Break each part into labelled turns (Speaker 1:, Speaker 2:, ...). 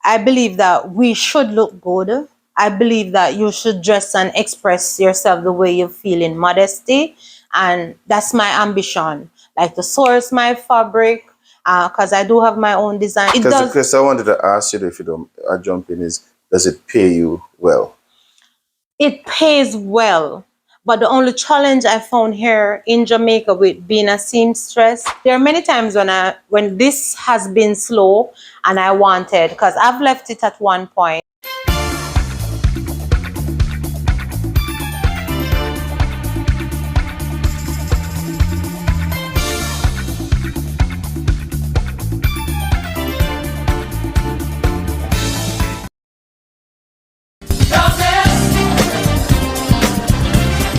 Speaker 1: I believe that we should look good. I believe that you should dress and express yourself the way you feel in modesty. And that's my ambition. Like to source my fabric, because I do have my own design. It
Speaker 2: Because the
Speaker 1: does.
Speaker 2: question I wanted to ask you, if you don't, I jump in, is does it pay you well?
Speaker 1: It pays well. But the only challenge I found here in Jamaica with being a seamstress, there are many times when this has been slow and I wanted, because I've left it at one point.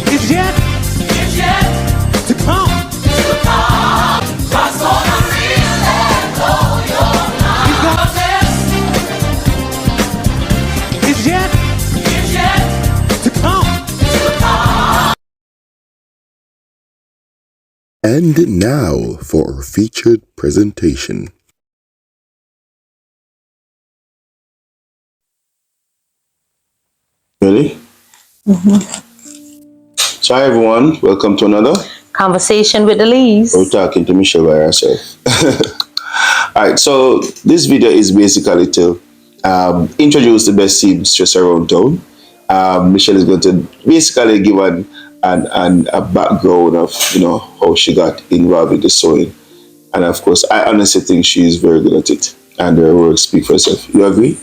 Speaker 3: Is yet to come. Is yet to come.
Speaker 4: And now for our featured presentation.
Speaker 2: Ready? So hi everyone, welcome to another
Speaker 1: Conversation with Elise.
Speaker 2: We're talking to Michelle by herself. Alright, so this video is basically to introduce the best seamstress around town. Michelle is going to basically give a background of how she got involved with the sewing, and of course I honestly think she is very good at it, and her work speak for herself. You agree?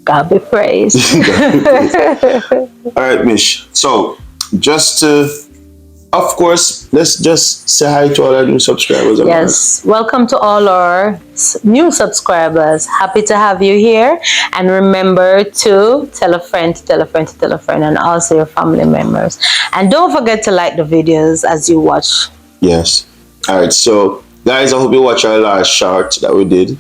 Speaker 1: God be praised.
Speaker 2: All right, Mish. So just to, of course, let's just say hi to all our new subscribers.
Speaker 1: Yes, welcome to all our new subscribers. Happy to have you here. And remember to tell a friend, to tell a friend, to tell a friend, and also your family members. And don't forget to like the videos as you watch.
Speaker 2: Yes. All right. So, guys, I hope you watch our last short that we did.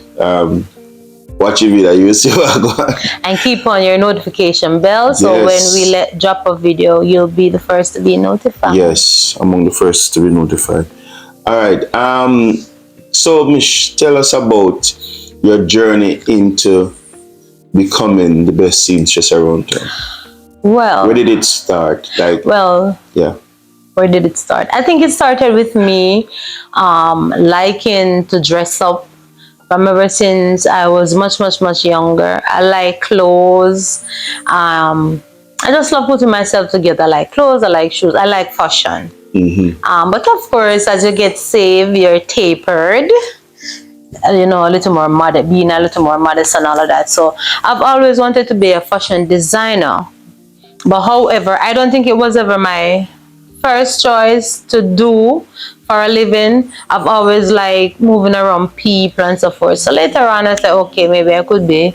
Speaker 2: Watch the video, you will see what I'm going.
Speaker 1: And keep on your notification bell, so
Speaker 2: Yes.
Speaker 1: when we drop a video, you'll be the first to be notified.
Speaker 2: Yes, among the first to be notified. All right. So, Mish, tell us about your journey into becoming the best seamstress around town.
Speaker 1: Well,
Speaker 2: Where did it start? Yeah.
Speaker 1: Where did it start? I think it started with me liking to dress up. From ever since I was much younger. I like clothes. I just love putting myself together. I like clothes, I like shoes, I like fashion. But of course, as you get saved, you're tapered. A little more modest, being a little more modest and all of that. So I've always wanted to be a fashion designer. But however, I don't think it was ever my first choice to do for a living. I've always liked moving around people and so forth. So later on I said, okay, maybe I could be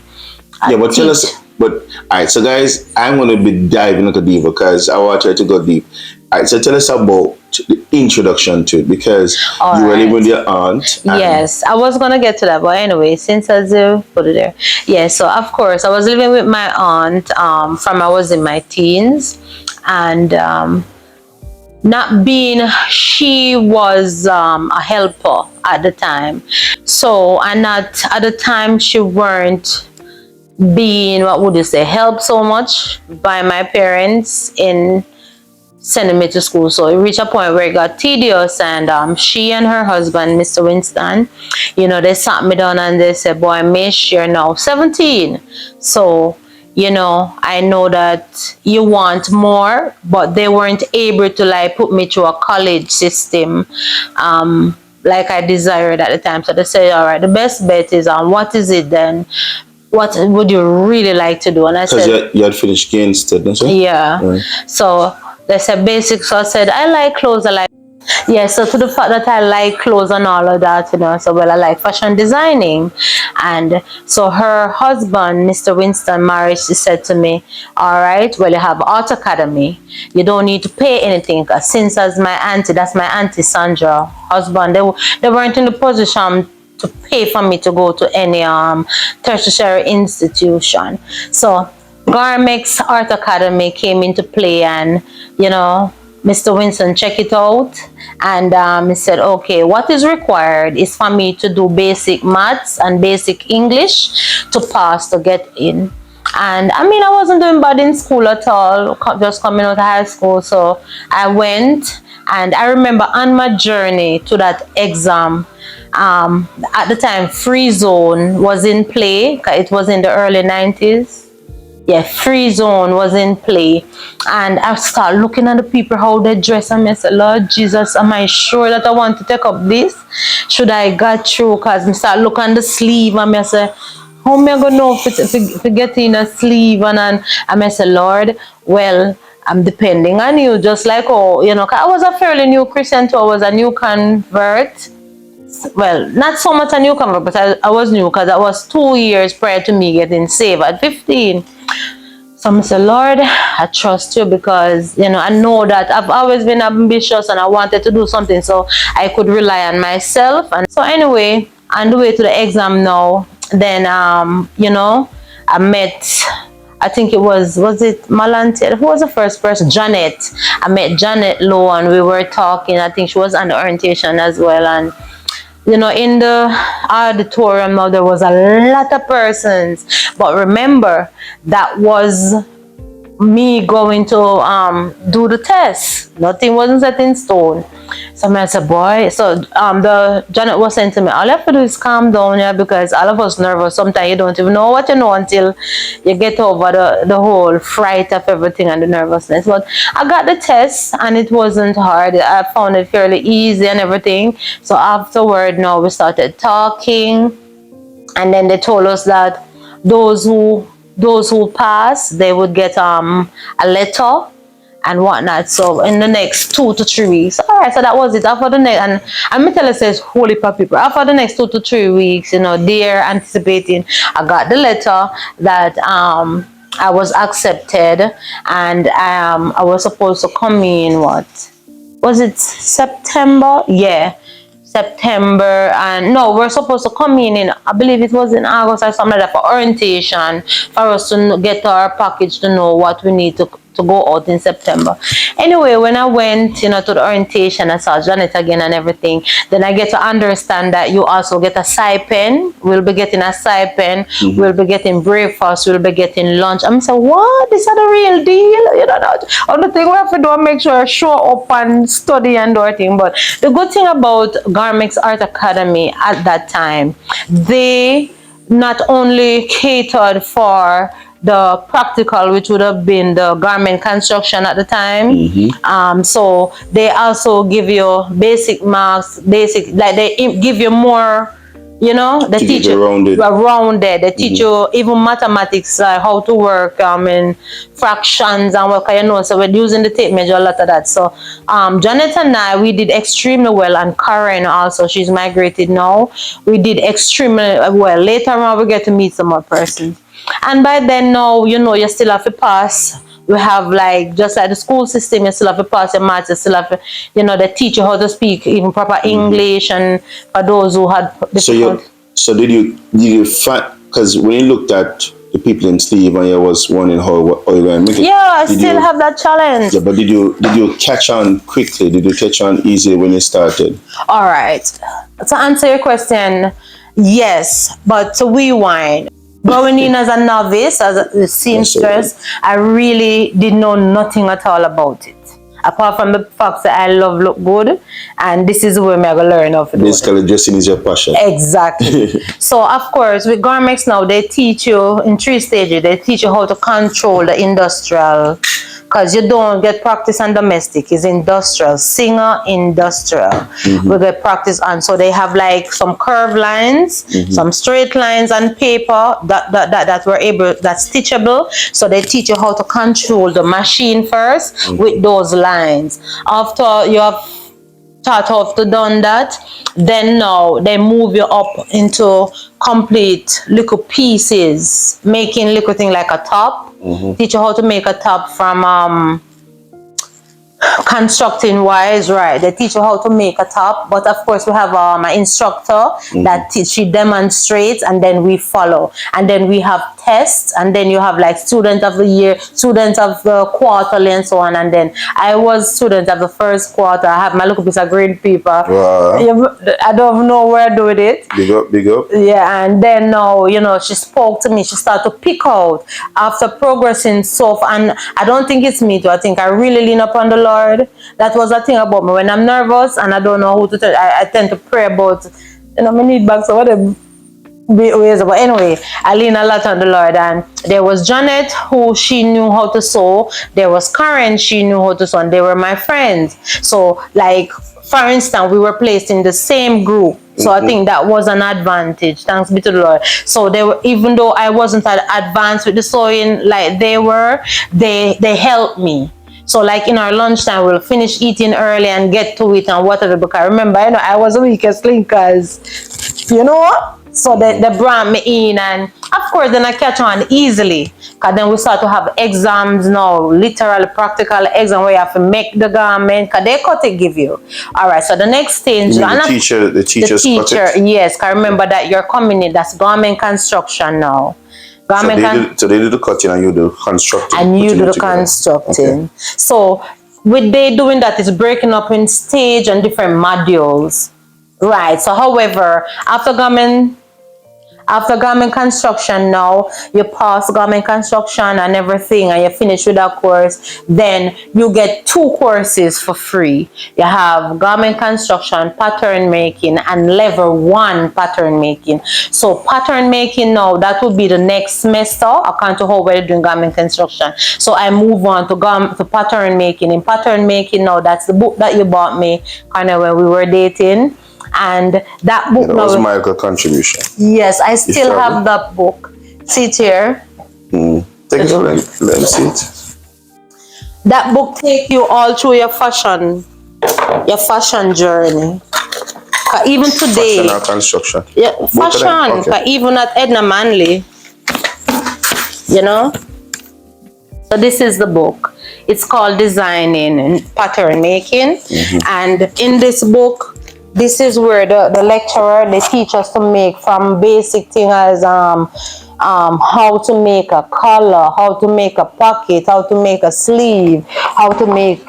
Speaker 2: but tell us, all right, so guys, I'm going to be diving into deep because I want you to go deep. All right, so tell us about the introduction to it, because you were living with your aunt.
Speaker 1: Yes, I was going to get to that, but anyway, since as you put it there. Yeah, so of course, I was living with my aunt from I was in my teens, and she was a helper at the time. So, and at the time, she weren't being, what would you say, helped so much by my parents in sending me to school. So it reached a point where it got tedious, and she and her husband, Mr. Winston, they sat me down and they said, boy, Mish, you're now 17. So, I know that you want more, but they weren't able to put me through a college system like I desired at the time. So they said, all right, the best bet is what is it then? What would you really like to do? And I said,
Speaker 2: because you had finished Gainsted, don't you?
Speaker 1: Yeah. Right. So they said basic. So I said, I like clothes. So to the fact that I like clothes and all of that, so I like fashion designing. And so her husband, Mr. Winston Marriage, said to me, all right, well, you have Art Academy. You don't need to pay anything. Because since that's my auntie Sandra husband, they weren't in the position to pay for me to go to any tertiary institution. So Garmex Art Academy came into play, and Mr. Winston check it out, and he said, okay, what is required is for me to do basic maths and basic English to pass to get in. And I mean, I wasn't doing bad in school at all, just coming out of high school. So I went, and I remember on my journey to that exam, at the time, free zone was in play. It was in the early 90s. Yeah, free zone was in play, and I started looking at the people how they dress, and I said, Lord Jesus, am I sure that I want to take up this? Should I get through? Because I start looking at the sleeve, and I say, how am I gonna know if get in a sleeve? And I say, Lord, well, I'm depending on you, just like, oh, you know, 'cause I was a fairly new Christian too. I was a new convert. Well, not so much a new convert, but I was new because that was 2 years prior to me getting saved at 15. So I said, Lord, I trust you, because, you know, I know that I've always been ambitious and I wanted to do something so I could rely on myself. And so anyway, on the way to the exam now, then, you know, I met, I think it was it Malante? Who was the first person? Janet. I met Janet Lowe, and we were talking. I think she was on the orientation as well. And, you know, in the auditorium now, there was a lot of persons. But remember, that was me going to do the test. Nothing wasn't set in stone. So I said, boy, so the Janet was saying to me, all you have to do is calm down, yeah, because all of us nervous. Sometimes you don't even know what you know until you get over the whole fright of everything and the nervousness. But I got the test, and it wasn't hard. I found it fairly easy and everything. So afterward, now we started talking, and then they told us that those who pass, they would get a letter and whatnot. So in the next 2 to 3 weeks, all right. So that was it. After the next, and I'm gonna tell you, says holy people. After the next 2 to 3 weeks, you know, they're anticipating. I got the letter that I was accepted, and I was supposed to come in. What was it? September? Yeah. September, and no, we're supposed to come in I believe it was in August or something like that, for orientation, for us to get our package to know what we need to go out in September. Anyway, when I went, you know, to the orientation, I saw Janet again and everything. Then I get to understand that you also get a stipend. We'll be getting a stipend. Mm-hmm. We'll be getting breakfast. We'll be getting lunch. I'm saying, what? This is the real deal? You know, the thing we have to do is make sure I show up and study and do everything. But the good thing about Garmix Art Academy at that time, they not only catered for the practical, which would have been the garment construction at the time. Mm-hmm. So they also give you basic marks, like they give you more, you know, they teach you around there. They teach you even mathematics, how to work in fractions and what, you know. So we're using the tape measure, a lot of that. So Janet and I, we did extremely well, and Karen also, she's migrated now. We did extremely well. Later on, we get to meet some more persons. And by then, now, you know, you still have to pass. We have, like, just like the school system, you still have to pass your maths. You still have to, you know, they teach you how to speak even proper English, and for those who had difficult.
Speaker 2: So did you find, because when you looked at the people in Steve and you was wondering how you going to make it.
Speaker 1: Yeah, I still have that challenge.
Speaker 2: Yeah, but did you catch on quickly? Did you catch on easily when you started?
Speaker 1: All right. To answer your question, yes, but to rewind. Going in as a novice, as a seamstress, I really did know nothing at all about it. Apart from the fact that I love look good, and this is where I'm going to learn how to do it.
Speaker 2: Basically, dressing is your passion.
Speaker 1: Exactly. So, of course, with Garmix now, they teach you in 3 stages. They teach you how to control the industrial, because you don't get practice on domestic. It's industrial, singer industrial. Mm-hmm. We get practice on. So they have like some curved lines, some straight lines on paper that were able, that's stitchable. So they teach you how to control the machine first with those lines. After you have taught how to done that, then now they move you up into complete little pieces, making little thing like a top. Teach you how to make a top from constructing wise, right? They teach you how to make a top, but of course we have an instructor that she demonstrates, and then we follow, and then we have tests, and then you have like student of the year, student of the quarterly, and so on. And then I was student of the first quarter. I have my little piece of green paper.
Speaker 2: Wow.
Speaker 1: I don't know where I do with it.
Speaker 2: Big up, big up.
Speaker 1: Yeah, and then now, she spoke to me. She started to pick out after progressing so far. And I don't think it's me too. I think I really lean upon the Lord. That was the thing about me. When I'm nervous and I don't know who to tell, I tend to pray about, my need bags or whatever ways. But anyway, I lean a lot on the Lord. And there was Janet, who she knew how to sew. There was Karen, she knew how to sew. And they were my friends. So, like, for instance, we were placed in the same group. So I think that was an advantage. Thanks be to the Lord. So they were, even though I wasn't advanced with the sewing like they were, they helped me. So like in our lunchtime, we'll finish eating early and get to it and whatever. Because remember, I was the weakest link, because, so they brought me in, and of course then I catch on easily, because then we start to have exams now, literal practical exam where you have to make the garment, because they cut it give you. All right, so the next stage,
Speaker 2: You mean the teacher cut it?
Speaker 1: Yes, because remember that you're coming in, that's garment construction now.
Speaker 2: So they do the cutting and you do constructing.
Speaker 1: And you
Speaker 2: putting
Speaker 1: do
Speaker 2: it
Speaker 1: the
Speaker 2: together.
Speaker 1: constructing.
Speaker 2: Okay.
Speaker 1: So with they doing that, is breaking up in stage and different modules. Right. So however, after garment construction, now you pass garment construction and everything, and you finish with that course, then you get 2 courses for free. You have garment construction, pattern making, and level 1 pattern making. So pattern making now, that will be the next semester, according to how we're doing garment construction. So I move on to pattern making. In pattern making now, that's the book that you bought me kind of when we were dating. And that book
Speaker 2: that was Michael's contribution.
Speaker 1: Yes, I still have that book. See it here.
Speaker 2: Take it, let me see it.
Speaker 1: That book take you all through your fashion journey. Even today.
Speaker 2: Fashion or construction?
Speaker 1: Yeah, fashion. Okay. Even at Edna Manley. So this is the book. It's called Designing and Pattern Making. And in this book, this is where the lecturer, they teach us to make from basic things as how to make a collar, how to make a pocket, how to make a sleeve, how to make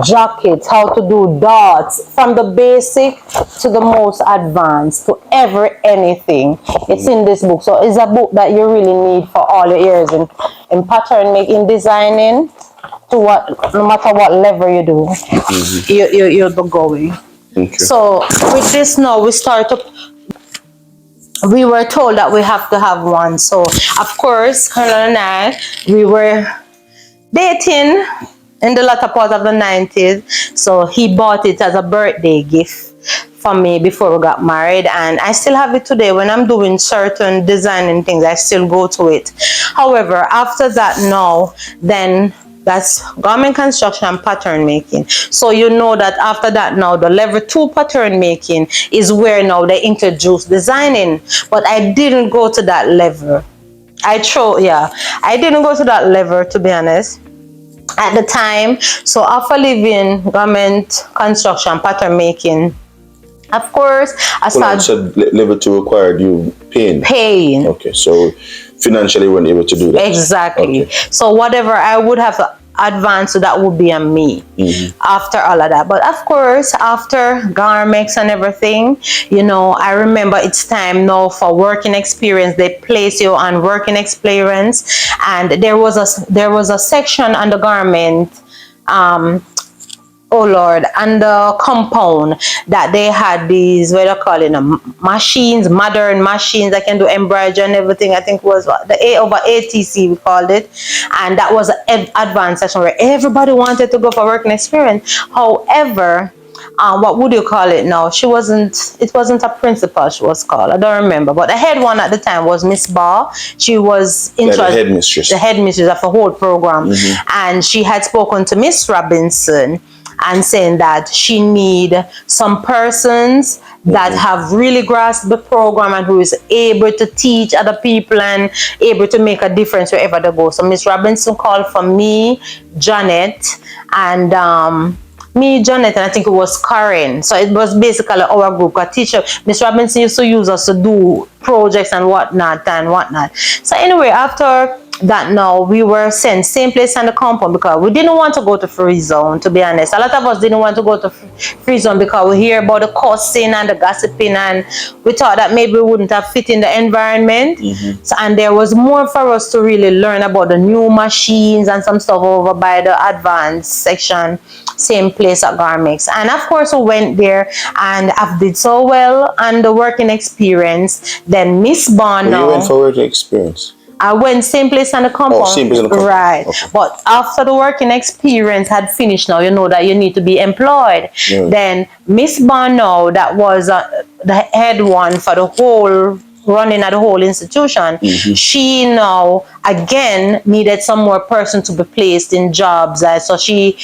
Speaker 1: jackets, how to do dots, from the basic to the most advanced, to anything. It's in this book. So it's a book that you really need for all your ears in pattern making, designing, no matter what level you do, you'll be going.
Speaker 2: Okay.
Speaker 1: So with this now, we were told that we have to have one. So of course, Colonel and I, we were dating in the latter part of the 90s. So he bought it as a birthday gift for me before we got married, and I still have it today. When I'm doing certain designing things, I still go to it. However, after that now, then that's garment construction and pattern making. So you know that after that now, the level 2 pattern making is where now they introduce designing. But I didn't go to that level. I didn't go to that level, to be honest, at the time. So after leaving garment construction, pattern making, of course, I started.
Speaker 2: So level 2 required you paying. Okay, so financially weren't able to do that.
Speaker 1: Exactly.
Speaker 2: Okay.
Speaker 1: So whatever I would have advanced, so that would be on me after all of that. But of course, after garments and everything, I remember it's time now for working experience. They place you on working experience, and there was a section on the garment. Oh Lord, and the compound that they had these, what do you call it, machines, modern machines that can do embroidery and everything. I think it was the ATC we called it, and that was an advanced section where everybody wanted to go for working experience. However, what would you call it now? It wasn't a principal she was called. I don't remember. But the head one at the time was Miss Barr. She was the headmistress of the whole program. And she had spoken to Miss Robinson and saying that she need some persons that have really grasped the program and who is able to teach other people and able to make a difference wherever they go. So Miss Robinson called for me, Janet, and Janet, and I think it was Karen. So it was basically our group. A teacher, Miss Robinson used to use us to do projects and whatnot. So anyway, after that now we were sent same place on the compound because we didn't want to go to free zone, to be honest. A lot of us didn't want to go to free zone because we hear about the cussing and the gossiping, and we thought that maybe we wouldn't have fit in the environment. So, and there was more for us to really learn about the new machines and some stuff over by the advanced section, same place at Garmix. And of course we went there and I did so well on the working experience. Then Miss Bond
Speaker 2: You went for working experience.
Speaker 1: I went same place on the compound.
Speaker 2: Same place on the compound.
Speaker 1: Right.
Speaker 2: Okay.
Speaker 1: But after the working experience had finished now, you know that you need to be employed.
Speaker 2: Yeah.
Speaker 1: Then Miss Bono, that was the head one for the whole running at the whole institution, she now again needed some more person to be placed in jobs. So she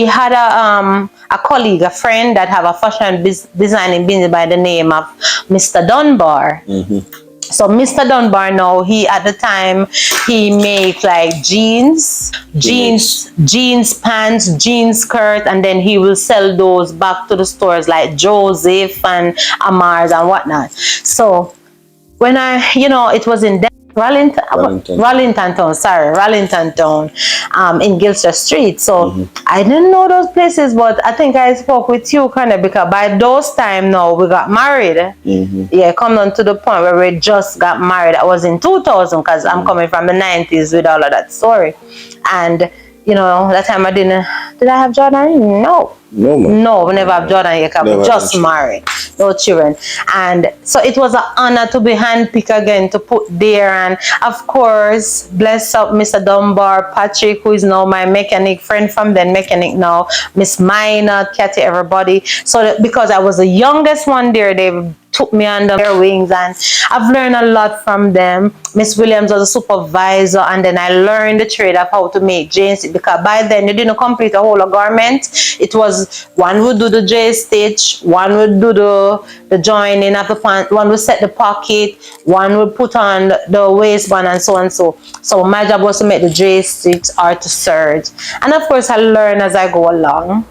Speaker 1: had a colleague, a friend that have a fashion designing business by the name of Mr. Dunbar. So Mr. Dunbar now, he at the time he make like jeans pants, jeans skirt, and then he will sell those back to the stores like Joseph and Amar's and whatnot. So when it was in Rallington Town, in Gilster Street. So I didn't know those places, but I think I spoke with you kind of because by those time now we got married. Yeah, come on to the point where we just got married. I was in 2000 because I'm coming from the 90s with all of that story. And that time did I have Jordan? No, we never have Jordan yet. We just married, no children. And so it was an honor to be handpicked again to put there. And of course, bless up Mr. Dunbar, Patrick, who is now my mechanic friend from then, mechanic now, Miss Minor, Kathy, everybody. So because I was the youngest one there, they took me under their wings and I've learned a lot from them. Miss Williams was a supervisor, and then I learned the trade of how to make jeans because by then you didn't complete a whole garment. It was one would do the J stitch, one would do the joining of the pant, one would set the pocket, one would put on the waistband and so on. So my job was to make the J stitch or to serge. And of course I learn as I go along.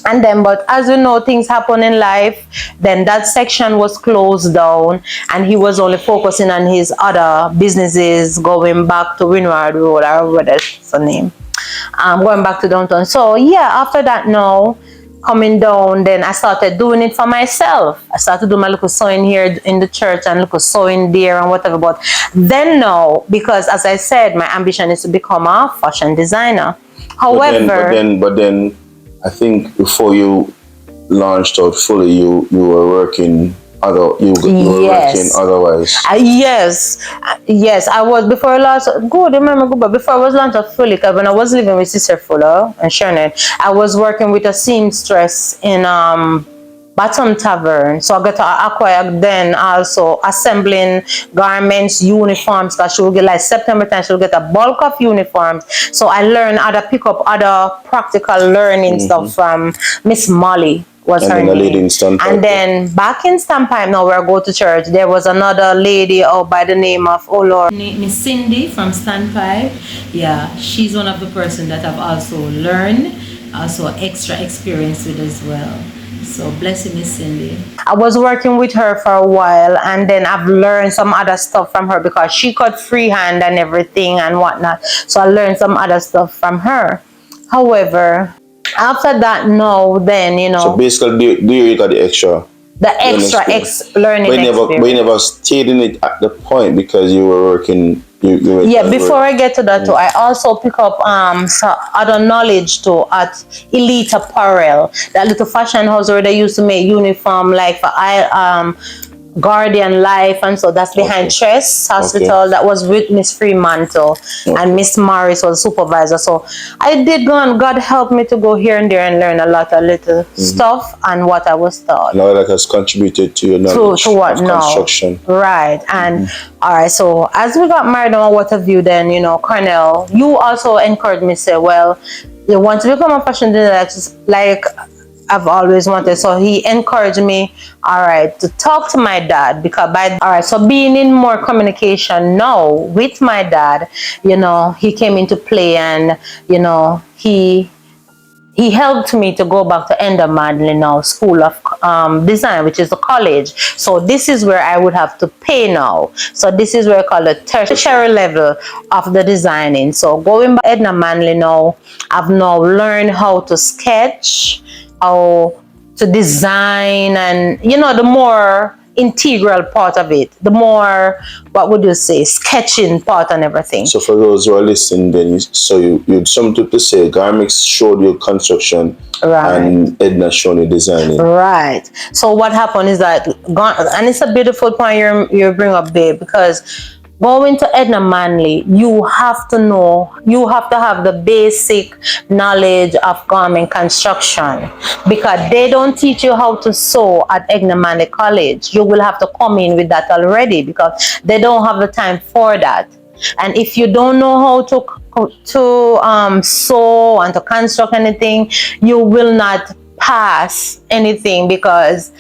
Speaker 1: And then, but as you know, things happen in life. Then that section was closed down, and he was only focusing on his other businesses, going back to Windward Road, or what that's the name, going back to downtown. So yeah, after that now, coming down, then I started doing it for myself. I started doing my little sewing here in the church and little sewing there and whatever. But then now, because as I said, my ambition is to become a fashion designer. However,
Speaker 2: but then I think before you launched out fully, you were working working otherwise. Yes, I was before I launched. But before I was launched out fully, because when I was living with Sister Fuller and Shannon, I was working with a seamstress in Bottom Tavern. So I got to acquire then also assembling garments, uniforms, because she will get like September time, she'll get a bulk of uniforms. So I learned how to pick up other practical learning stuff from Miss Molly was her name. And then back in Standpipe now where I go to church, there was another lady by the name of Miss Cindy from Standpipe. Yeah, she's one of the person that I've also learned, also extra experience with as well. So bless you, Miss Cindy. I was working with her for a while, and then I've learned some other stuff from her because she cut freehand and everything and whatnot. So I learned some other stuff from her. However, after that, no, then So basically, do you got the extra?
Speaker 1: The extra learning experience.
Speaker 2: But you never stayed in it at the point because you were working.
Speaker 1: Before I get to that too, I also pick up some other knowledge too at Elite Apparel, that little fashion house where they used to make uniform like for Guardian Life, and so that's behind Chess Hospital. That was with Miss Fremantle, and Miss Morris was supervisor. So I did go, and God helped me to go here and there and learn a lot of little stuff and what I was taught.
Speaker 2: Now that has contributed to your knowledge
Speaker 1: to what
Speaker 2: of construction.
Speaker 1: Right. And all right, so as we got married on what have you then, Cornell, you also encouraged me, say, well, you want to become a fashion designer, like I've always wanted. So he encouraged me, all right, to talk to my dad, because all right, so being in more communication now with my dad, you know, he came into play, and you know, he helped me to go back to Enda Manley now School of Design, which is a college. So this is where I would have to pay now. So this is where I call the tertiary level of the designing. So going back to Edna Manley now, I've now learned how to sketch, how to design, and you know, the more integral part of it, the more, what would you say, sketching part and everything.
Speaker 2: So for those who are listening, then you'd something to say. Garmix showed you construction,
Speaker 1: Right.
Speaker 2: and Edna showed you designing.
Speaker 1: Right. So what happened is that, and it's a beautiful point you bring up, babe, because going to Edna Manley, you have to know, you have to have the basic knowledge of garment construction, because they don't teach you how to sew at Edna Manley College. You will have to come in with that already, because they don't have the time for that. And if you don't know how to sew and to construct anything, you will not pass anything, because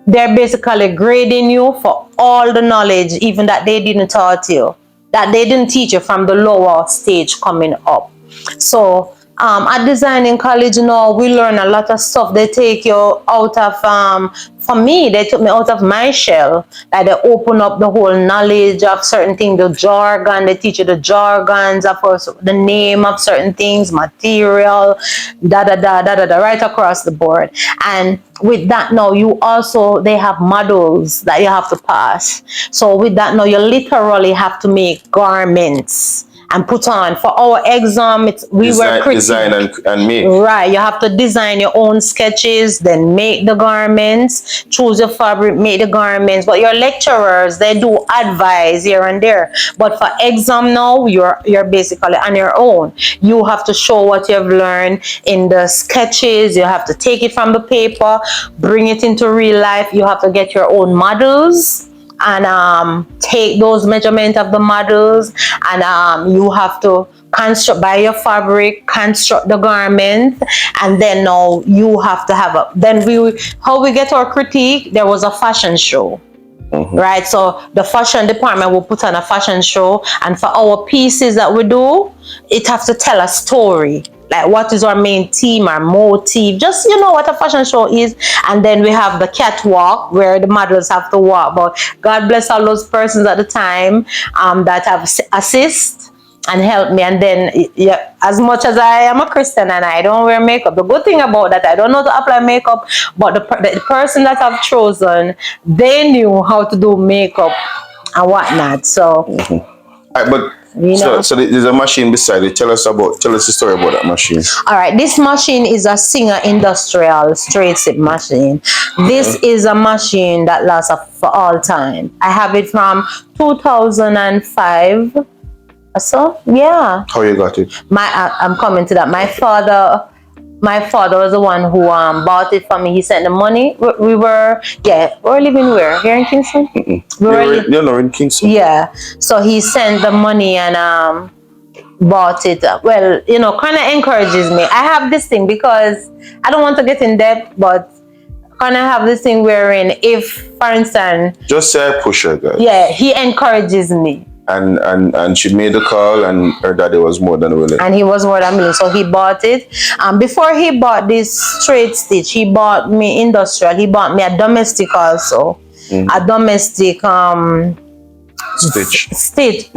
Speaker 1: they're basically grading you for all the knowledge, even that they didn't taught you, that they didn't teach you from the lower stage coming up. So at designing college, you know, we learn a lot of stuff. They take you out of for me, they took me out of my shell. Like, they open up the whole knowledge of certain things, the jargon. They teach you the jargons of the name of certain things, material, right across the board. And with that now, you also, they have models that you have to pass. So with that now, you literally have to make garments and put on. For our exam, we were
Speaker 2: design and make.
Speaker 1: Right, you have to design your own sketches, then make the garments, choose your fabric, make the garments. But your lecturers, they do advise here and there. But for exam now, you're basically on your own. You have to show what you've learned in the sketches. You have to take it from the paper, bring it into real life. You have to get your own models and take those measurements of the models, and you have to buy your fabric, construct the garment, and then now you have to have how we get our critique. There was a fashion show. Right, so the fashion department will put on a fashion show, and for our pieces that we do, it have to tell a story. Like, what is our main theme, our motif, just, you know, what a fashion show is. And then we have the catwalk where the models have to walk. But God bless all those persons at the time that have assist and help me. And then, yeah, as much as I am a Christian and I don't wear makeup, the good thing about that, I don't know to apply makeup, but the person that I've chosen, they knew how to do makeup and whatnot. So,
Speaker 2: All right, but
Speaker 1: you know.
Speaker 2: so there's a machine beside it. Tell us the story about that machine.
Speaker 1: All right, this machine is a Singer Industrial straight zip machine. This is a machine that lasts for all time. I have it from 2005. So yeah.
Speaker 2: How you got it?
Speaker 1: I'm coming to that. My father was the one who bought it for me. He sent the money. We were living where? Here in Kingston?
Speaker 2: You're not in Kingston?
Speaker 1: Yeah. So he sent the money and bought it. Well, you know, kind of encourages me. I have this thing, because I don't want to get in debt, but kind of have this thing wherein, if, for instance,
Speaker 2: just say I push her, guys.
Speaker 1: Yeah, he encourages me.
Speaker 2: And she made the call, and her daddy was more than willing.
Speaker 1: And he was more than willing, so he bought it. Before he bought this straight stitch, he bought me industrial. He bought me a domestic also, a domestic stitch.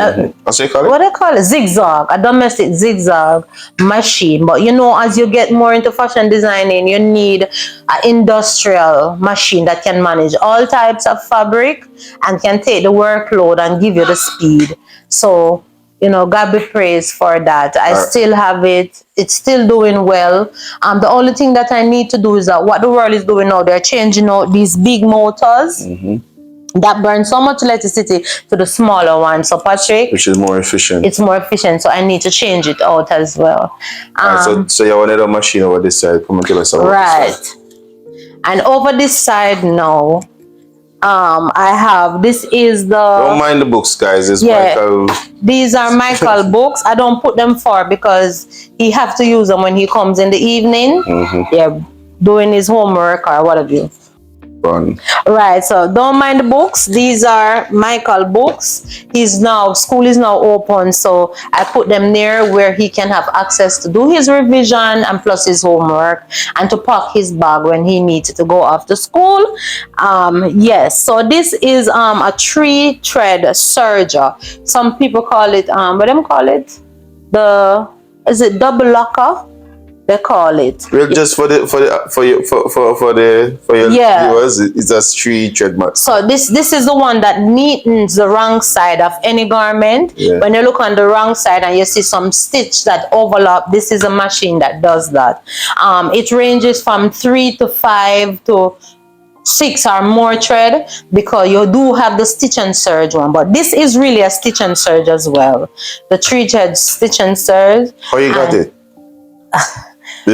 Speaker 2: What's it called?
Speaker 1: What do they call it? Zigzag. A domestic zigzag machine. But you know, as you get more into fashion designing, you need an industrial machine that can manage all types of fabric and can take the workload and give you the speed. So, you know, God be praised for that. I still have it. It's still doing well. The only thing that I need to do is that what the world is doing now, they're changing out these big motors. That burn so much electricity to the smaller one. So, Patrick,
Speaker 2: which is more efficient.
Speaker 1: It's more efficient, so I need to change it out as well.
Speaker 2: So you want a machine over this side? Come and tell us about
Speaker 1: this side. And over this side now, I have, this is the...
Speaker 2: Don't mind the books, guys. It's Michael.
Speaker 1: These are Michael books. I don't put them for, because he have to use them when he comes in the evening. Yeah. doing his homework or what have you.
Speaker 2: Fun.
Speaker 1: Right, so don't mind the books. These are Michael books. School is now open, so I put them there where he can have access to do his revision and plus his homework and to pack his bag when he needs to go off to school. Yes, so this is a 3-thread serger. Some people call it, what do they call it? Is it double locker? They call it.
Speaker 2: Well, just for your
Speaker 1: Yeah.
Speaker 2: viewers, it's a 3-thread mat.
Speaker 1: So this is the one that neatens the wrong side of any garment.
Speaker 2: Yeah.
Speaker 1: When you look on the wrong side and you see some stitch that overlap, this is a machine that does that. It ranges from 3 to 5 to 6 or more thread, because you do have the stitch and serge one, but this is really a stitch and serge as well. The 3-thread stitch and serge.
Speaker 2: How you got it?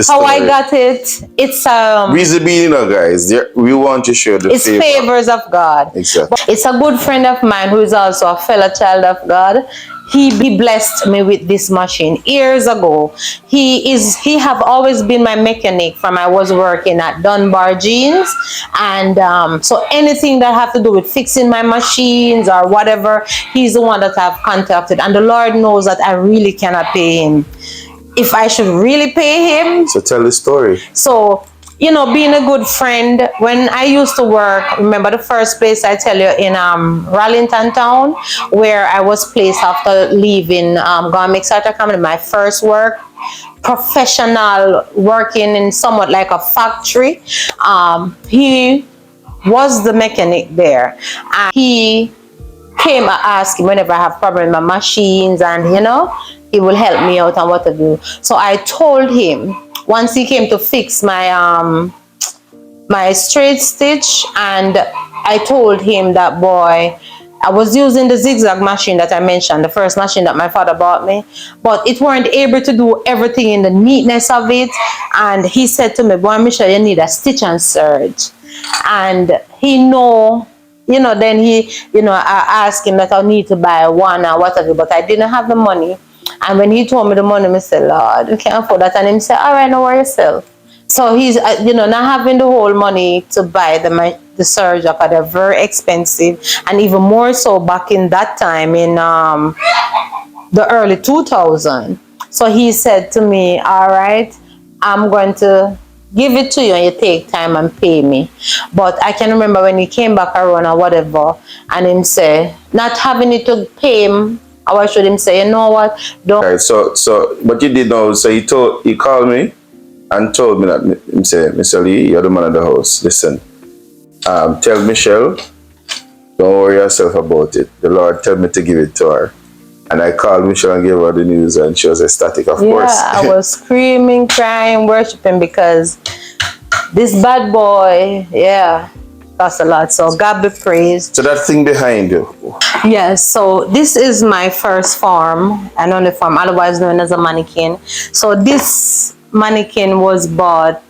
Speaker 1: How I got it? It's
Speaker 2: reason being, you know, guys, we want to show the
Speaker 1: it's favors of God.
Speaker 2: Exactly.
Speaker 1: It's a good friend of mine who is also a fellow child of God. He blessed me with this machine years ago. He have always been my mechanic from I was working at Dunbar Jeans, and so anything that have to do with fixing my machines or whatever, he's the one that I've contacted. And the Lord knows that I really cannot pay him. If I should really pay him.
Speaker 2: So tell the story.
Speaker 1: So, you know, being a good friend, when I used to work, remember the first place I tell you in Rallington town, where I was placed after leaving Garmic Starter Company, my first work, professional, working in somewhat like a factory. He was the mechanic there. And he came and asked him whenever I have problems with my machines, and you know, he will help me out and what to do. So I told him, once he came to fix my my straight stitch, and I told him that, boy, I was using the zigzag machine that I mentioned, the first machine that my father bought me, but it weren't able to do everything in the neatness of it. And he said to me, boy, Michelle, you need a stitch and serge. And he know, you know, then he, you know, I asked him that I need to buy one or whatever, but I didn't have the money. And when he told me the money, I said, Lord, we can't afford that. And he said, all right, no worry yourself. So he's, you know, not having the whole money to buy the serge, because they're very expensive. And even more so back in that time in the early 2000s. So he said to me, all right, I'm going to give it to you and you take time and pay me. But I can remember when he came back around or whatever, and him say, not having it to pay him, or I should him say, you know what, don't.
Speaker 2: Right, so what you did now, so he called me and told me that, him say, Mr. Lee, you're the man of the house. Listen, tell Michelle, don't worry yourself about it. The Lord told me to give it to her. And I called Michelle and gave her the news, and she was ecstatic, of course.
Speaker 1: Yeah, I was screaming, crying, worshiping, because this bad boy, yeah, cost a lot. So God be praised.
Speaker 2: So that thing behind you.
Speaker 1: Yes, so this is my first farm, and only farm, otherwise known as a mannequin. So this mannequin was bought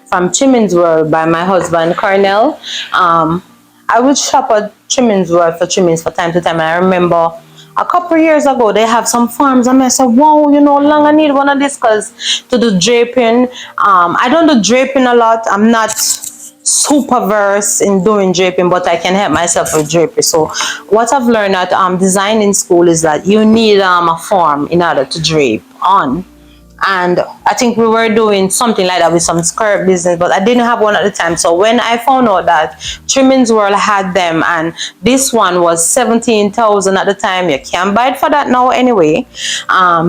Speaker 1: from Trimmings World by my husband, Cornell. I would shop at Trimmings World for trimmings for time to time. And I remember a couple of years ago, they have some farms, and I said, wow, you know, long I need one of this, because to do draping. I don't do draping a lot. I'm not super versed in doing draping, but I can help myself with draping. So what I've learned at designing school is that you need a form in order to drape on. And I think we were doing something like that with some skirt business, but I didn't have one at the time. So when I found out that Trimmings World had them, and this one was 17,000 at the time, you can't buy it for that now anyway.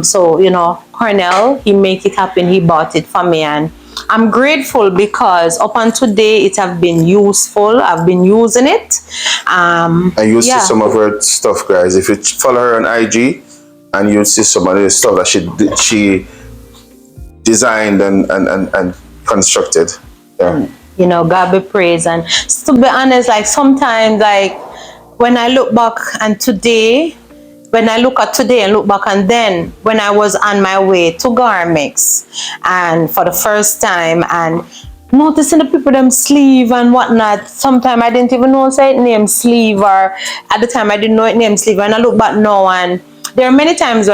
Speaker 1: So, you know, Cornell, he make it happen. He bought it for me, and I'm grateful because up until today it have been useful. I've been using it.
Speaker 2: I used to see some of her stuff, guys. If you follow her on IG, and you see some of the stuff that she designed and constructed. Yeah.
Speaker 1: You know, God be praised. And to be honest, like sometimes, like when I look back and today, when I look at today and look back, and then when I was on my way to Garmix and for the first time, and noticing the people them sleeve and whatnot, sometimes I didn't even know say it named sleeve, or at the time I didn't know it named sleeve. And I look back now, and there are many times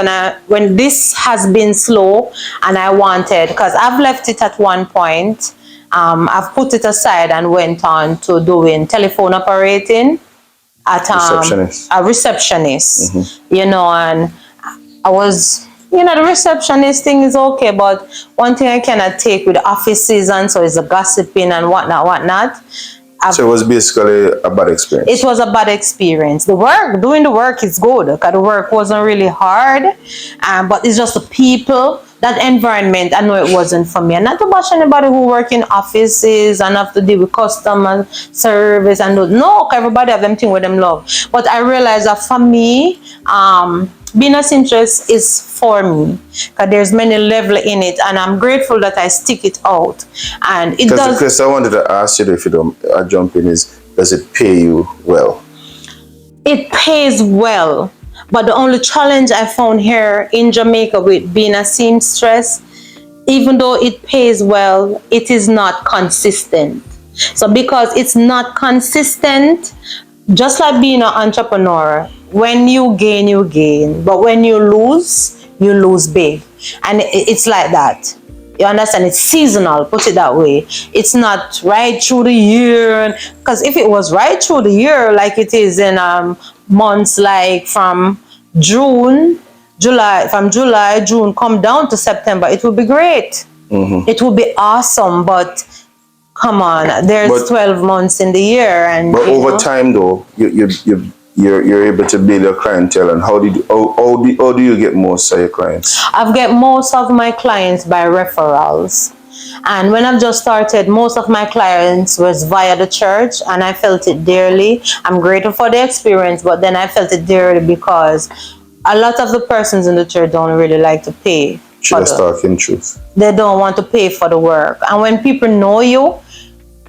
Speaker 1: when this has been slow and I wanted, because I've left it at one point I've put it aside and went on to doing telephone operating at
Speaker 2: Receptionist.
Speaker 1: a receptionist, and I was, the receptionist thing is okay, but one thing I cannot take with offices and so is the gossiping and whatnot.
Speaker 2: So it was basically a bad experience.
Speaker 1: It was a bad experience. Doing the work is good because the work wasn't really hard, but it's just the people, that environment. I know it wasn't for me. And not to bash anybody who work in offices and have to deal with customer service and no, everybody have them thing with them love. But I realized that for me, being a seamstress is for me because there's many level in it, and I'm grateful that I stick it out. And it does.
Speaker 2: Because I wanted to ask you, if you don't jump in, is does it pay you well?
Speaker 1: It pays well, but the only challenge I found here in Jamaica with being a seamstress, even though it pays well, it is not consistent. So because it's not consistent, just like being an entrepreneur, when you gain, you gain. But when you lose big. And it's like that. You understand? It's seasonal, put it that way. It's not right through the year. Because if it was right through the year, like it is in months like from June, June, come down to September, it would be great. It would be awesome, but come on, there's 12 months in the year, and
Speaker 2: but over time though, you're able to build your clientele. And how do you get most of your clients?
Speaker 1: I've get most of my clients by referrals, and when I've just started, most of my clients was via the church, and I felt it dearly. I'm grateful for the experience, but then I felt it dearly because a lot of the persons in the church don't really like to pay.
Speaker 2: Just talking truth.
Speaker 1: They don't want to pay for the work. And when people know you,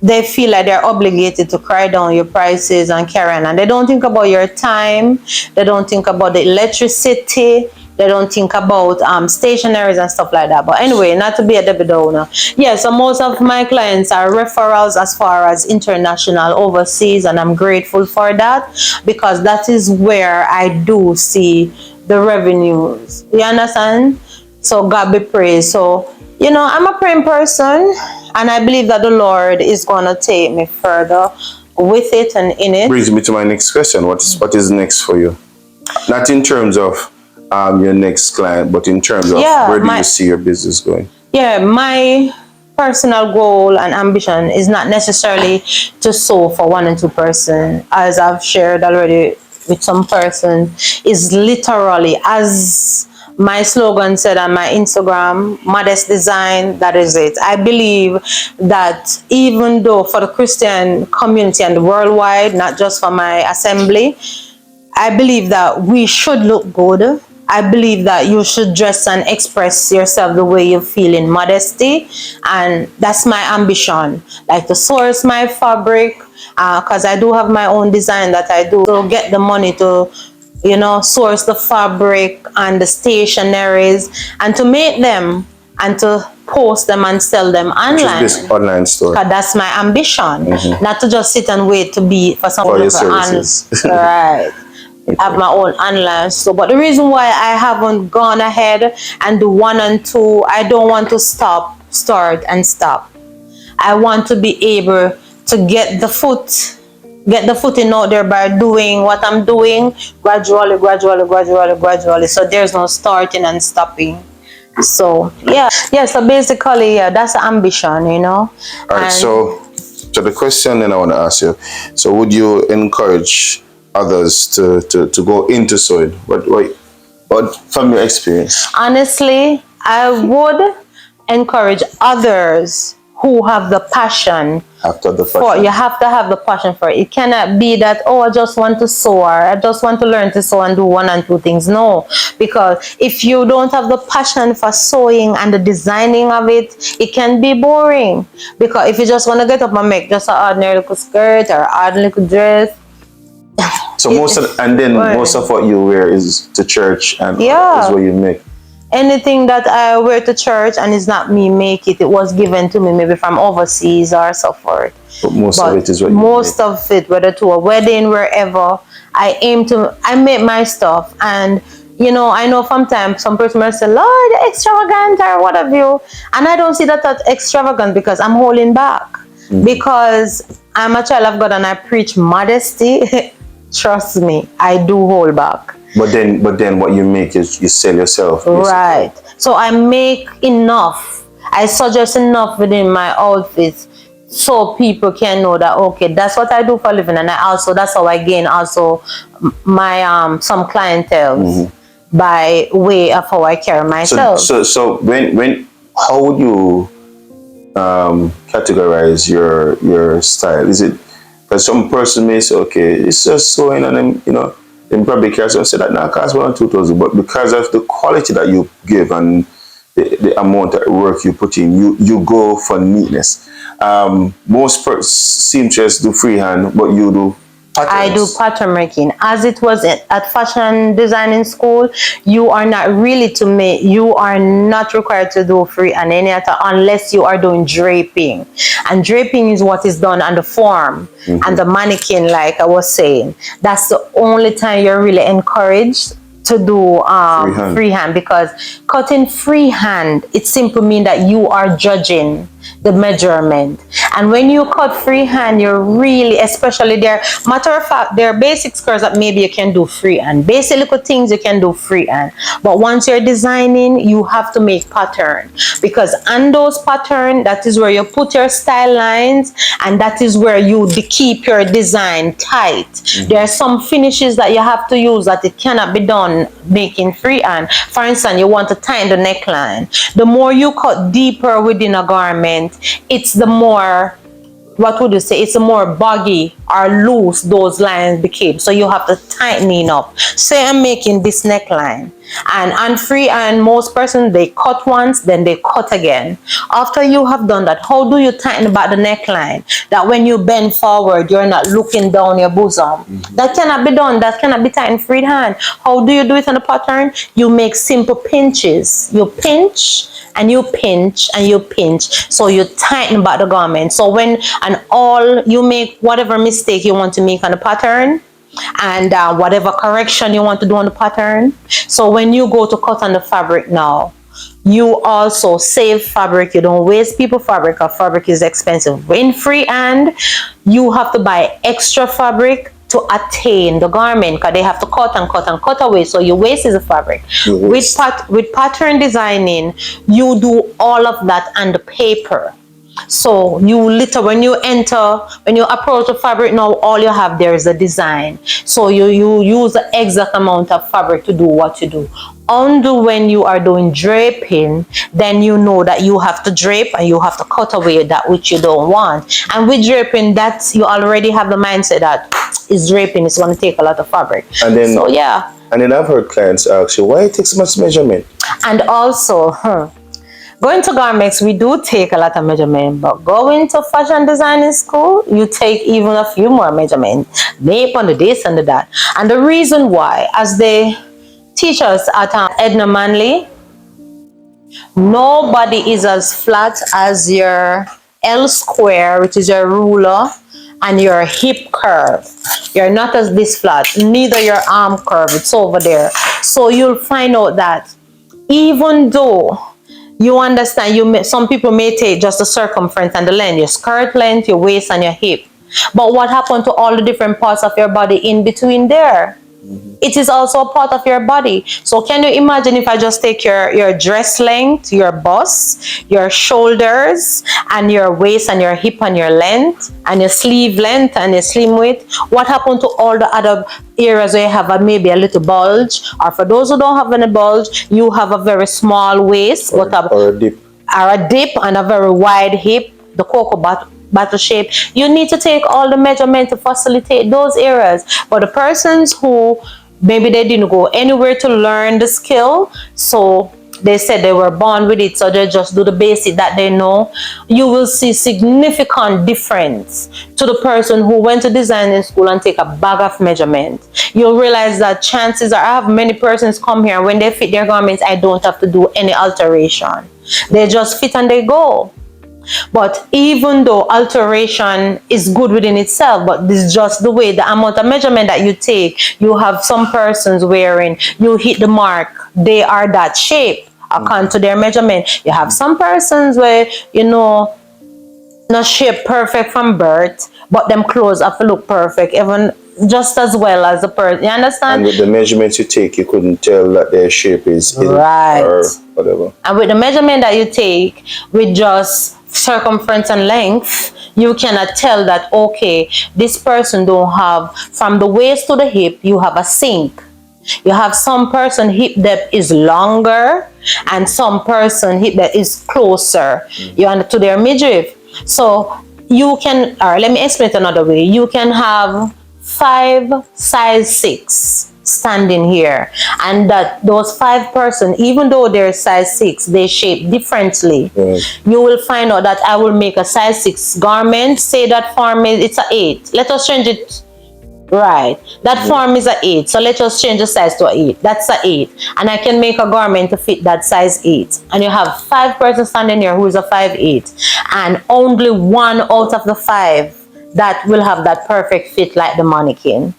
Speaker 1: they feel like they're obligated to cry down your prices and carry on. And they don't think about your time. They don't think about the electricity. They don't think about stationaries and stuff like that. But anyway, not to be a Debbie Downer. Yeah, so most of my clients are referrals as far as international, overseas, and I'm grateful for that because that is where I do see the revenues. You understand? So God be praised. So, I'm a praying person, and I believe that the Lord is going to take me further with it and in it.
Speaker 2: Brings me to my next question. What is next for you? Not in terms of your next client, but in terms of where do you see your business going? Yeah,
Speaker 1: my personal goal and ambition is not necessarily to sew for one and two person, as I've shared already with some person, is literally, as my slogan said on my Instagram, modest design, that is it. I believe that even though for the Christian community and worldwide, not just for my assembly, I believe that we should look good. I believe that you should dress and express yourself the way you feel in modesty. And that's my ambition, like to source my fabric, because I do have my own design that I do. So get the money to source the fabric and the stationaries and to make them and to post them and sell them online.
Speaker 2: This online store.
Speaker 1: That's my ambition. Not to just sit and wait for someone to right. Have my own online store. But the reason why I haven't gone ahead and do one and two, I don't want to start and stop. I want to be able to get the footing out there by doing what I'm doing gradually. So there's no starting and stopping. So so basically, that's the ambition, All
Speaker 2: right. So the question then I want to ask you. So would you encourage others to go into sewing? What from your experience?
Speaker 1: Honestly, I would encourage others who have the passion. You have to have the passion for it. It cannot be that, I just want to sew, or I just want to learn to sew and do one and two things. No, because if you don't have the passion for sewing and the designing of it, it can be boring. Because if you just want to get up and make just an ordinary little skirt or ordinary little dress,
Speaker 2: so most of what you wear is to church and is what you make.
Speaker 1: Anything that I wear to church and it's not me make it, it was given to me maybe from overseas or so forth.
Speaker 2: But most of it is what you
Speaker 1: most of it, whether to a wedding, wherever, I make my stuff. And You know, I know sometimes some person might say, Lord, extravagant or what have you. And I don't see that as extravagant because I'm holding back. Because I'm a child of God and I preach modesty. Trust me, I do hold back.
Speaker 2: But then what you make is you sell yourself. Basically.
Speaker 1: Right. So I make enough. I suggest enough within my outfits so people can know that okay, that's what I do for a living, and that's how I gain also my some clientele by way of how I carry myself.
Speaker 2: So when how would you categorize your style? Is it because some person may say, okay, it's just sewing, and then then probably carry some say that now cost 1,000 2,000, but because of the quality that you give and the amount of work you put in, you go for neatness. Most seamstress do freehand, but you do patterns.
Speaker 1: I do pattern making. As it was at fashion designing school, you are not really to make, you are not required to do free and any other unless you are doing draping. And draping is what is done on the form and the mannequin, like I was saying. That's the only time you're really encouraged to do freehand, because cutting freehand, it simply means that you are judging the measurement. And when you cut freehand, you're really, especially there, matter of fact, there are basic skirts that maybe you can do freehand. Basic little things you can do freehand. But once you're designing, you have to make pattern, because on those pattern, that is where you put your style lines, and that is where you keep your design tight. There are some finishes that you have to use that it cannot be done making freehand. For instance, you want to tighten the neckline. The more you cut deeper within a garment, it's the more, what would you say, it's the more boggy or loose those lines became. So you have to tighten it up. Say I'm making this neckline, and on free, and most persons, they cut once, then they cut again. After you have done that, how do you tighten back the neckline that when you bend forward, you're not looking down your bosom? That cannot be done. That cannot be tightened freehand. How do you do it on the pattern? You make simple pinches. You pinch and you pinch and you pinch, so you tighten back the garment. So when and all you make whatever mistake you want to make on the pattern, and whatever correction you want to do on the pattern. So when you go to cut on the fabric now, you also save fabric. You don't waste people fabric, or fabric is expensive. In freehand, you have to buy extra fabric to attain the garment, because they have to cut and cut and cut away, so you waste is the fabric. With pattern designing, you do all of that on the paper. So when you approach the fabric now, all you have there is a design. So you use the exact amount of fabric to do what you do. Only when you are doing draping, then you know that you have to drape and you have to cut away that which you don't want. And with draping, that you already have the mindset that is draping, it's going to take a lot of fabric.
Speaker 2: And then,
Speaker 1: so yeah.
Speaker 2: And then I've heard clients ask you, why it takes so much measurement?
Speaker 1: And also, going to garments, we do take a lot of measurement, but going to fashion designing school, you take even a few more measurements. Nape on the this and the that. And the reason why, as they teach us at Edna Manley, nobody is as flat as your L square, which is your ruler, and your hip curve. You're not as this flat, neither your arm curve, it's over there. So you'll find out that even though you understand, some people may take just the circumference and the length, your skirt length, your waist, and your hip. But what happened to all the different parts of your body in between there? It is also a part of your body. So can you imagine if I just take your dress length, your bust, your shoulders, and your waist, and your hip, and your length, and your sleeve length, and your slim width? What happened to all the other areas where you have maybe a little bulge? Or for those who don't have any bulge, you have a very small waist, or a dip and a very wide hip, the cocoa battle shape. You need to take all the measurements to facilitate those areas. But the persons who maybe they didn't go anywhere to learn the skill, so they said they were born with it, so they just do the basic that they know, you will see significant difference to the person who went to designing school and take a bag of measurements. You'll realize that chances are, I have many persons come here, and when they fit their garments, I don't have to do any alteration. They just fit and they go. But even though alteration is good within itself, but this is just the way, the amount of measurement that you take. You have some persons wearing, you hit the mark, they are that shape according to their measurement. You have some persons where, not shape perfect from birth, but them clothes have to look perfect, even just as well as the person. You understand?
Speaker 2: And with the measurements you take, you couldn't tell that their shape is
Speaker 1: right,
Speaker 2: or whatever.
Speaker 1: And with the measurement that you take, with just circumference and length, you cannot tell that, okay, this person don't have, from the waist to the hip, you have a sink. You have some person hip depth is longer, and some person hip depth is closer, to their midriff. So you can, or let me explain it another way. You can have 5 size 6 standing here, and that those 5 person, even though they're size 6, they shape differently. You will find out that I will make a size 6 garment, say that form is, it's a 8, let us change it. Right, that form is a 8, so let's just change the size to a 8. That's a 8, and I can make a garment to fit that size 8. And you have 5 person standing here who is a 5'8", and only 1 out of the 5 that will have that perfect fit like the mannequin.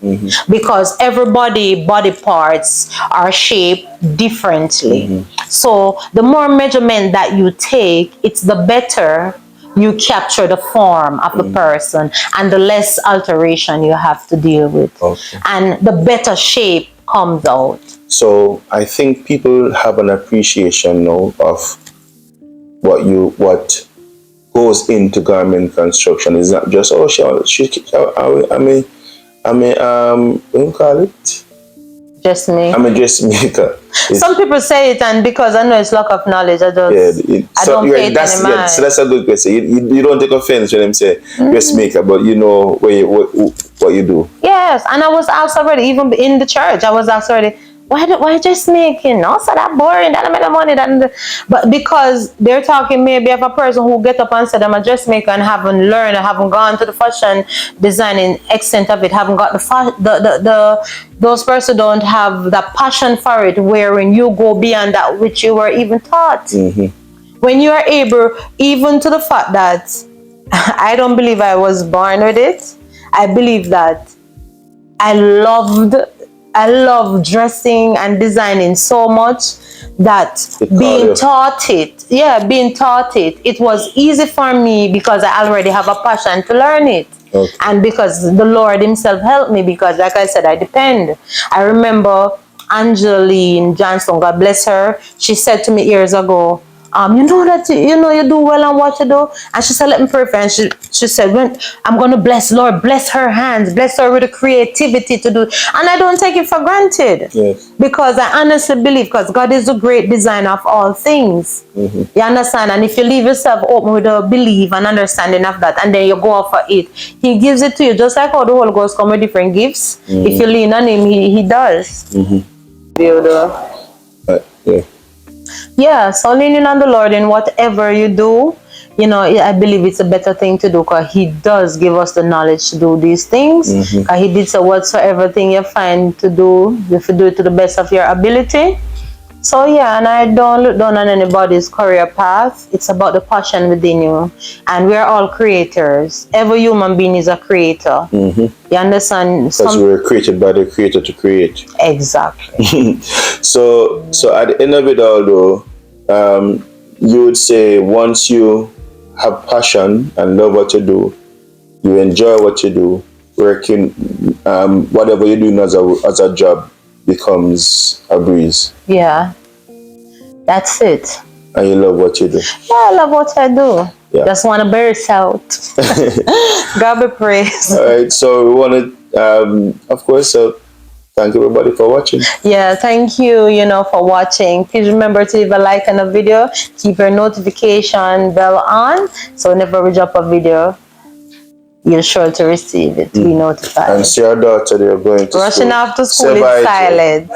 Speaker 1: Because everybody body parts are shaped differently. So the more measurement that you take, it's the better you capture the form of the person, and the less alteration you have to deal with. And the better shape comes out.
Speaker 2: So I think people have an appreciation now of what goes into garment construction. It's not just, what do you call it?
Speaker 1: Just me.
Speaker 2: I'm a dressmaker.
Speaker 1: Some people say it, and because I know it's lack of knowledge, I just I don't pay it any mind.
Speaker 2: So that's a good question. You don't take offense when them say dressmaker, but you know what you do.
Speaker 1: Yes, and I was asked already, even in the church, I was asked already, why just making? No, so that boring, that make the money, but because they're talking maybe of a person who get up and said I'm a dressmaker and haven't learned, haven't gone to the fashion designing extent of it, haven't got those persons don't have the passion for it, wherein you go beyond that which you were even taught. When you are able, even to the fact that I don't believe I was born with it, I believe that I love dressing and designing so much that being taught it, it was easy for me because I already have a passion to learn it. And because the Lord himself helped me, because like I said, I depend. I remember Angeline Johnson, God bless her, she said to me years ago, you know that you do well on what you do, and she said, let me pray for her. And she said, when I'm gonna bless, Lord, bless her hands, bless her with the creativity to do, and I don't take it for granted. Because I honestly believe, because God is the great designer of all things. You understand? And if you leave yourself open with a belief and understanding of that, and then you go off for it, he gives it to you, just like how the Holy Ghost come with different gifts. If you lean on him, he does. Yeah, so leaning on the Lord in whatever you do, I believe it's a better thing to do, because he does give us the knowledge to do these things. Because he did say, whatsoever thing you find to do, you have to do it to the best of your ability. So yeah, and I don't look down on anybody's career path. It's about the passion within you. And we're all creators. Every human being is a creator. You understand?
Speaker 2: Because we were created by the Creator to create.
Speaker 1: Exactly.
Speaker 2: So at the end of it all though, you would say once you have passion and love what you do, you enjoy what you do, working, whatever you're doing as a job becomes a breeze.
Speaker 1: Yeah, that's it.
Speaker 2: And you love what you do.
Speaker 1: Yeah, I love what I do. Just want to burst out. God be praised.
Speaker 2: All right, so we want to, of course, thank everybody for watching.
Speaker 1: Yeah, thank you, for watching. Please remember to leave a like on the video. Keep your notification bell on, so whenever we drop a video, you're sure to receive it, be notified.
Speaker 2: And see our daughter, they're going to
Speaker 1: rushing
Speaker 2: school.
Speaker 1: off to school is silent.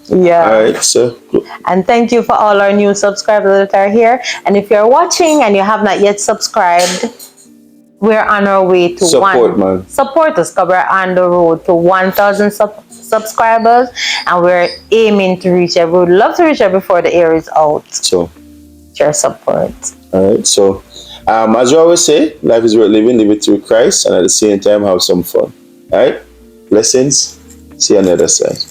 Speaker 1: Yeah.
Speaker 2: All right, so.
Speaker 1: And thank you for all our new subscribers that are here. And if you're watching and you have not yet subscribed, we're on our way to support us, because we're on the road to 1,000 subscribers, and we're aiming to reach it. We would love to reach it before the air is out.
Speaker 2: So
Speaker 1: your support.
Speaker 2: All right. So, as you always say, life is worth living. Live it through Christ, and at the same time, have some fun. All right. Blessings. See you on the other side.